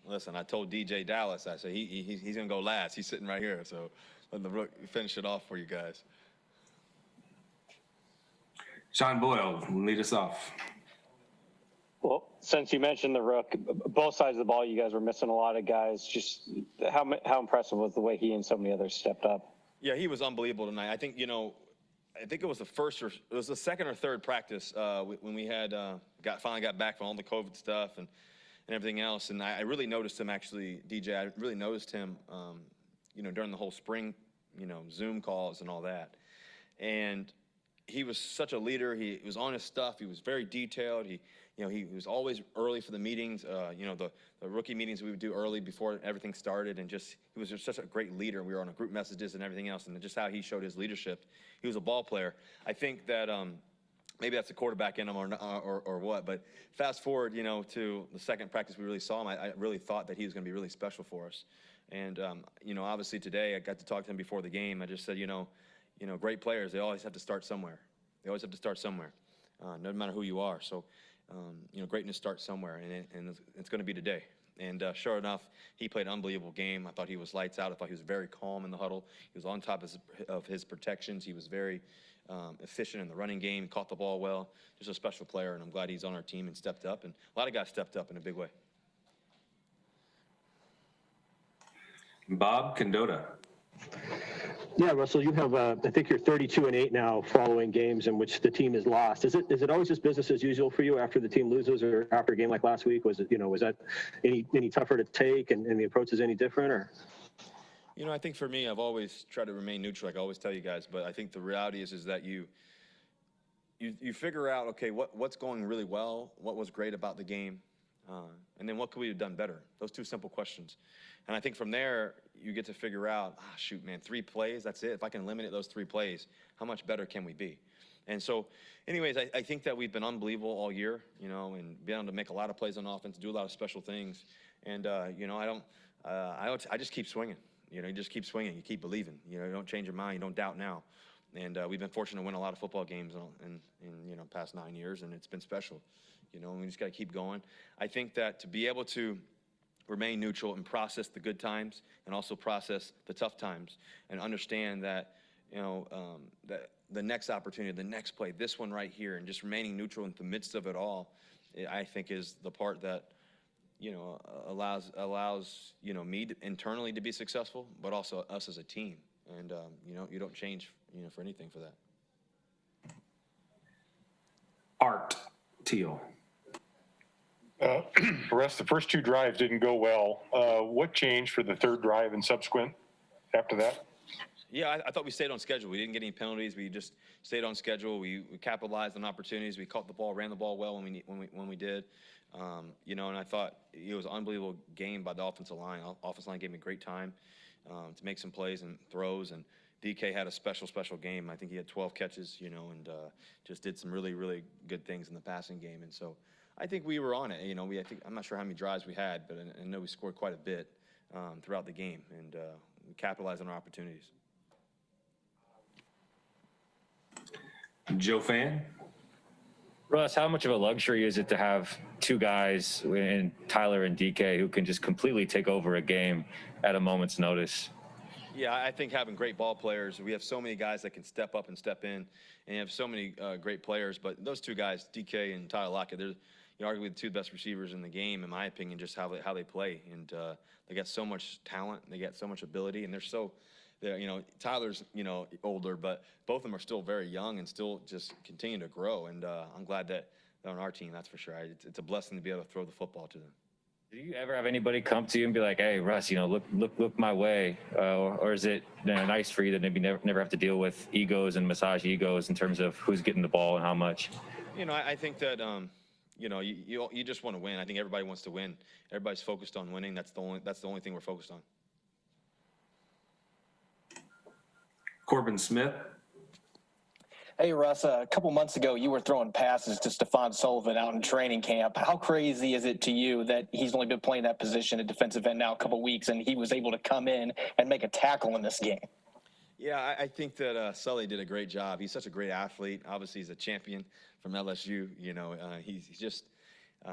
Listen, I told DJ Dallas, I said he's going to go last. He's sitting right here. So let the Rook finish it off for you guys. Sean Boyle, lead us off. Well, since you mentioned the Rook, both sides of the ball, you guys were missing a lot of guys. Just how impressive was the way he and so many others stepped up? Yeah, he was unbelievable tonight. I think, I think it was the second or third practice when we had finally got back from all the COVID stuff and everything else. And I really noticed him, actually, DJ. I really noticed him, during the whole spring, Zoom calls and all that. And he was such a leader. He was on his stuff. He was very detailed. He was always early for the meetings. The rookie meetings we would do early before everything started, and he was just such a great leader. We were on a group messages and everything else, and just how he showed his leadership. He was a ball player. I think that maybe that's the quarterback in him or what. But fast forward, to the second practice we really saw him. I really thought that he was going to be really special for us. And obviously today I got to talk to him before the game. I just said, great players, they always have to start somewhere. They always have to start somewhere, no matter who you are. So, greatness starts somewhere, and it's going to be today. And sure enough, he played an unbelievable game. I thought he was lights out. I thought he was very calm in the huddle. He was on top of his protections. He was very efficient in the running game, caught the ball well. Just a special player, and I'm glad he's on our team and stepped up. And a lot of guys stepped up in a big way. Bob Condotta. Yeah, Russell, you have, I think you're 32-8 now following games in which the team is lost. Is it always just business as usual for you after the team loses or after a game like last week? Was that any tougher to take and the approach is any different, or? I think for me, I've always tried to remain neutral, like I always tell you guys, but I think the reality is that you figure out, okay, what's going really well, what was great about the game, and then what could we have done better? Those two simple questions. And I think from there, you get to figure out, shoot, man, 3 plays, that's it. If I can eliminate those 3 plays, how much better can we be? And so, anyways, I think that we've been unbelievable all year, and been able to make a lot of plays on offense, do a lot of special things. And, I just keep swinging. You just keep swinging. You keep believing. You don't change your mind. You don't doubt now. And we've been fortunate to win a lot of football games in past 9 years, and it's been special. And we just got to keep going. I think that to be able to remain neutral and process the good times and also process the tough times and understand that, that the next opportunity, the next play, this one right here, and just remaining neutral in the midst of it all, I think is the part that, allows me internally to be successful, but also us as a team. And, you don't change, for anything for that. Art Teal. Russ, the first 2 drives didn't go well. What changed for the third drive and subsequent after that? Yeah, I thought we stayed on schedule. We didn't get any penalties. We just stayed on schedule. We capitalized on opportunities. We caught the ball, ran the ball well when we did. And I thought it was an unbelievable game by the offensive line. Offensive line gave me a great time to make some plays and throws. And DK had a special game. I think he had 12 catches, and just did some really, really good things in the passing game. And so I think we were on it. I'm not sure how many drives we had, but I know we scored quite a bit throughout the game, and we capitalized on our opportunities. Joe Fan. Russ, how much of a luxury is it to have 2 guys in Tyler and DK who can just completely take over a game at a moment's notice? Yeah, I think having great ball players, we have so many guys that can step up and step in, and you have so many great players. But those 2 guys, DK and Tyler Lockett, they're arguably the 2 best receivers in the game, in my opinion, just how they play. And they got so much talent, they got so much ability, and Tyler's, older, but both of them are still very young and still just continue to grow. And I'm glad that they're on our team, that's for sure. It's a blessing to be able to throw the football to them. Do you ever have anybody come to you and be like, "Hey, Russ, look my way," or is it nice for you to maybe never have to deal with egos and massage egos in terms of who's getting the ball and how much? I think that you just want to win. I think everybody wants to win. Everybody's focused on winning. That's the only thing we're focused on. Corbin Smith. Hey, Russ, a couple months ago, you were throwing passes to Stephon Sullivan out in training camp. How crazy is it to you that he's only been playing that position at defensive end now a couple weeks, and he was able to come in and make a tackle in this game? Yeah, I think that Sully did a great job. He's such a great athlete. Obviously, he's a champion from LSU. He's just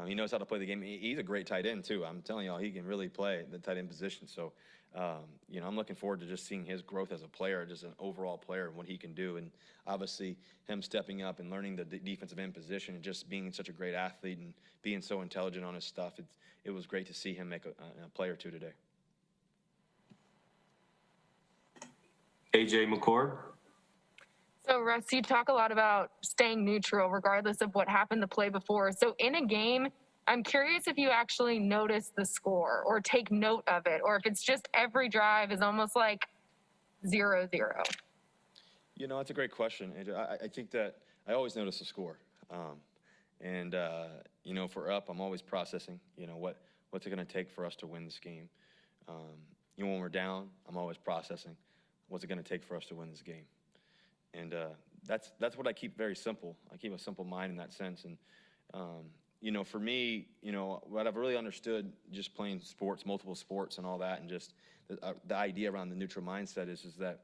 He knows how to play the game. He's a great tight end too. I'm telling y'all, he can really play the tight end position. So, I'm looking forward to just seeing his growth as a player, just an overall player, and what he can do. And obviously, him stepping up and learning the defensive end position, and just being such a great athlete and being so intelligent on his stuff. It was great to see him make a play or two today. AJ McCord. So, Russ, you talk a lot about staying neutral regardless of what happened the play before. So, in a game, I'm curious if you actually notice the score or take note of it, or if it's just every drive is almost like 0-0. That's a great question. I think that I always notice the score. If we're up, I'm always processing, what's it going to take for us to win this game? When we're down, I'm always processing, what's it going to take for us to win this game? And that's what I keep very simple. I keep a simple mind in that sense. And, for me, what I've really understood just playing sports, multiple sports and all that, and just the idea around the neutral mindset is that,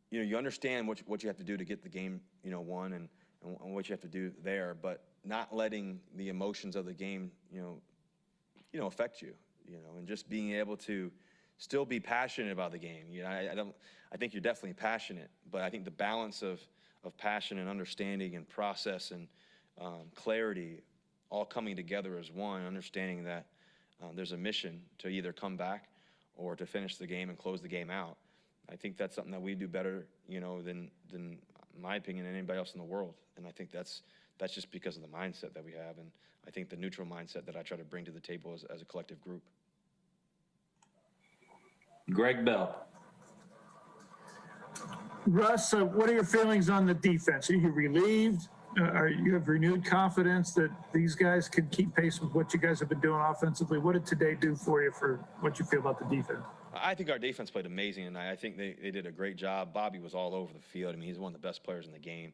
you understand what you have to do to get the game, won and what you have to do there, but not letting the emotions of the game, affect you, and just being able to still be passionate about the game. I think you're definitely passionate, but I think the balance of passion and understanding and process and clarity all coming together as one, understanding that there's a mission to either come back or to finish the game and close the game out. I think that's something that we do better, than in my opinion, than anybody else in the world. And I think that's just because of the mindset that we have, and I think the neutral mindset that I try to bring to the table as a collective group. Greg Bell. Russ, what are your feelings on the defense? Are you relieved? You have renewed confidence that these guys can keep pace with what you guys have been doing offensively? What did today do for you for what you feel about the defense? I think our defense played amazing, and I think they did a great job. Bobby was all over the field. I mean, he's one of the best players in the game.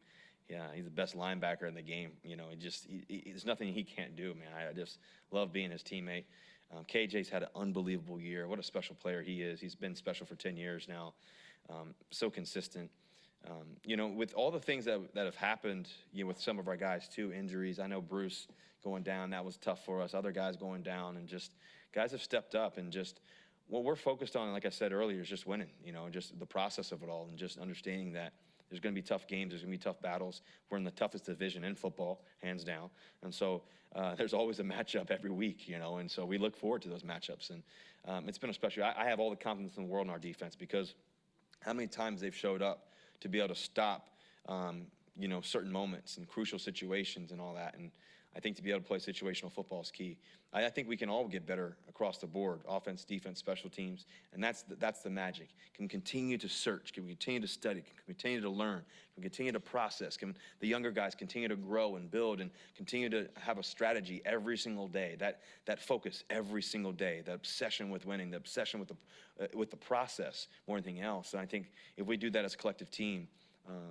Yeah, he's the best linebacker in the game. There's nothing he can't do, man. I just love being his teammate. KJ's had an unbelievable year. What a special player he is. He's been special for 10 years now. So consistent. With all the things that have happened, with some of our guys too, injuries. I know Bruce going down, that was tough for us. Other guys going down, and just guys have stepped up, and just what we're focused on, like I said earlier, is just winning. Just the process of it all, and just understanding that there's going to be tough games, there's going to be tough battles. We're in the toughest division in football, hands down, and so there's always a matchup every week, and so we look forward to those matchups. And it's been a special. I have all the confidence in the world in our defense, because how many times they've showed up to be able to stop, certain moments and crucial situations and all that. And I think to be able to play situational football is key. I think we can all get better across the board, offense, defense, special teams, and that's the magic. Can we continue to search? Can we continue to study? Can we continue to learn? Can we continue to process? Can the younger guys continue to grow and build and continue to have a strategy every single day? That focus every single day, the obsession with winning, the obsession with the process more than anything else. And I think if we do that as a collective team,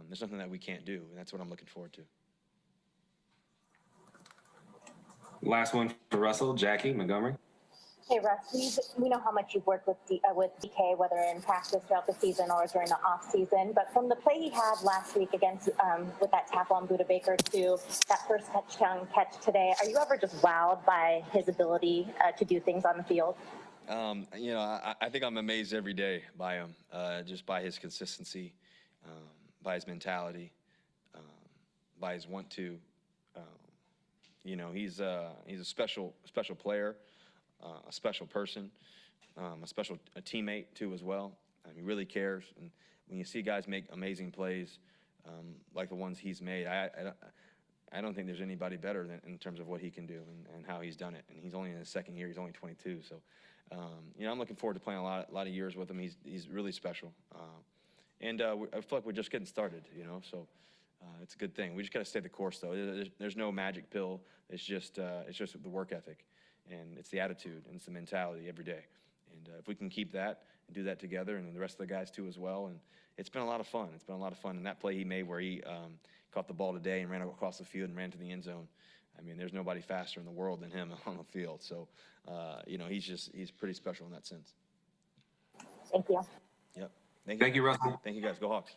there's nothing that we can't do, and that's what I'm looking forward to. Last one for Russell, Jackie Montgomery. Hey, Russ, we know how much you've worked with DK, whether in practice throughout the season or during the off season. But from the play he had last week against with that tackle on Buda Baker to that first touchdown catch today, are you ever just wowed by his ability to do things on the field? I think I'm amazed every day by him, just by his consistency, by his mentality, by his want to. He's a special player, a special person, a special teammate too as well. He really cares. And when you see guys make amazing plays like the ones he's made, I don't think there's anybody better in terms of what he can do and how he's done it. And he's only in his second year. He's only 22. So, I'm looking forward to playing a lot of years with him. He's really special. I feel like we're just getting started, so. It's a good thing. We just got to stay the course, though. There's no magic pill. It's just the work ethic, and it's the attitude, and it's the mentality every day. And if we can keep that and do that together, and the rest of the guys too as well, and it's been a lot of fun. It's been a lot of fun. And that play he made where he caught the ball today and ran across the field and ran to the end zone. I mean, there's nobody faster in the world than him on the field. So, he's pretty special in that sense. Thank you. Yep. Thank you, Russell. Thank you, guys. Go Hawks.